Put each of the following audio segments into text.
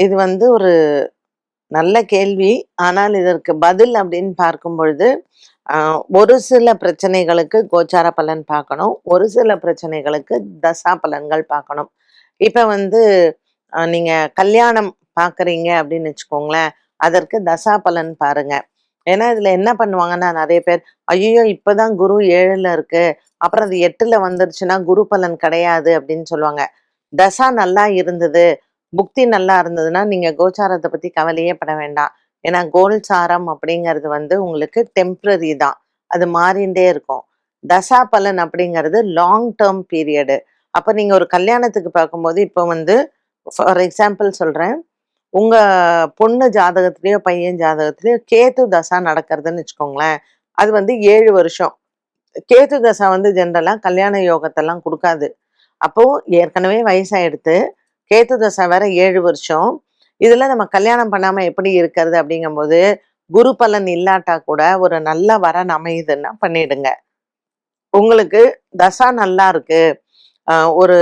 இது வந்து ஒரு நல்ல கேள்வி. ஆனால் இதற்கு பதில் அப்படின்னு பார்க்கும் பொழுது, அ ஒரு சில பிரச்சனைகளுக்கு கோச்சார பலன் பார்க்கணும். ஒரு சில பிரச்சனைகளுக்கு தசா பலன்கள் பார்க்கணும். இப்ப வந்து நீங்க கல்யாணம் பார்க்குறீங்க அப்படின்னு வச்சுக்கோங்களேன், அதற்கு தசா பலன் பாருங்க. ஏன்னா இதுல என்ன பண்ணுவாங்கன்னா நெறைய பேர், "ஐய்யயோ! இப்பதான் குரு 7ல இருக்கு. அப்புறம் அது 8ல வந்துருச்சுன்னா குரு பலன் கிடையாது" அப்படின்னு சொல்லுவாங்க. தசா நல்லா இருந்தது, புக்தி நல்லா இருந்ததுன்னா, நீங்க கோச்சாரத்த பத்தி கவலையே பட வேண்டாம். ஏன்னா கோல்சாரம் அப்படிங்கிறது வந்து உங்களுக்கு டெம்பரரி தான். அது மாறிண்டே இருக்கும். தசா பலன் அப்படிங்கிறது லாங் டெர்ம் பீரியடு. அப்ப நீங்க ஒரு கல்யாணத்துக்கு பார்க்கும்போது, இப்போ வந்து ஃபார் எக்ஸாம்பிள் சொல்றேன். உங்க பொண்ணு ஜாதகத்திலயோ, பையன் ஜாதகத்திலயோ கேது தசா நடக்கிறதுன்னு வச்சுக்கோங்களேன். அது வந்து 7 வருஷம். கேது தசா வந்து ஜென்ரலா கல்யாண யோகத்தெல்லாம் குடுக்காது. அப்போ ஏற்கனவே வயசாயிடுத்து. கேத்து தசை வேற 7 வருஷம். இதுல நம்ம கல்யாணம் பண்ணாம எப்படி இருக்கிறது அப்படிங்கும்போது, குரு பலன் இல்லாட்டா கூட ஒரு நல்ல வரன் அமையுதுன்னா பண்ணிடுங்க. உங்களுக்கு தசா நல்லா இருக்கு. ஒரு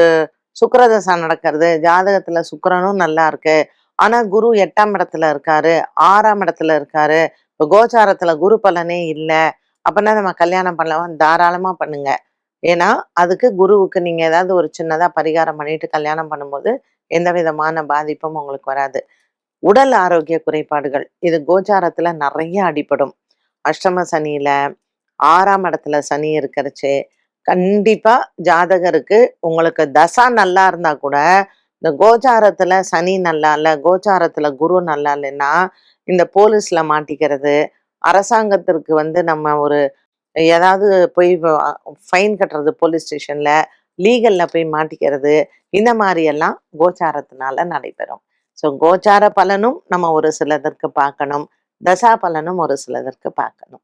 சுக்கிர தசா நடக்கிறது. ஜாதகத்துல சுக்கிரனும் நல்லா இருக்கு. ஆனா குரு 8ஆம் இடத்துல இருக்காரு. 6ஆம் இடத்துல இருக்காரு. இப்ப கோச்சாரத்துல குரு பலனே இல்ல. அப்பன்னா நம்ம கல்யாணம் பண்ணலாமா? தாராளமா பண்ணுங்க. ஏன்னா, அதுக்கு குருவுக்கு நீங்க ஏதாவது ஒரு சின்னதா பரிகாரம் பண்ணிட்டு கல்யாணம் பண்ணும்போது, எந்த விதமான பாதிப்பும் உங்களுக்கு வராது. உடல் ஆரோக்கிய குறைபாடுகள். இது கோச்சாரத்துல நெறைய அடிபடும். அஷ்டம சனியில, 6ஆம் இடத்துல சனி இருக்கிறச்சு, கண்டிப்பா ஜாதகருக்கு உங்களுக்கு தசா நல்லா இருந்தா கூட, இந்த கோச்சாரத்துல சனி நல்லா இல்ல, கோச்சாரத்துல குரு நல்லா இல்லன்னா, இந்த போலீஸ்ல மாட்டிக்கிறது, அரசாங்கத்திற்கு வந்து நம்ம ஒரு ஏதாவது போய் ஃபைன் கட்டுறது போலீஸ் ஸ்டேஷன்ல, லீகல்ல போய் மாட்டிக்கிறது, இந்த மாரி எல்லாம் கோச்சாரத்தினால நடைபெறும். ஸோ கோச்சார பலனும் நம்ம ஒரு சிலதற்கு பார்க்கணும். தசா பலனும் ஒரு சிலதற்கு பார்க்கணும்.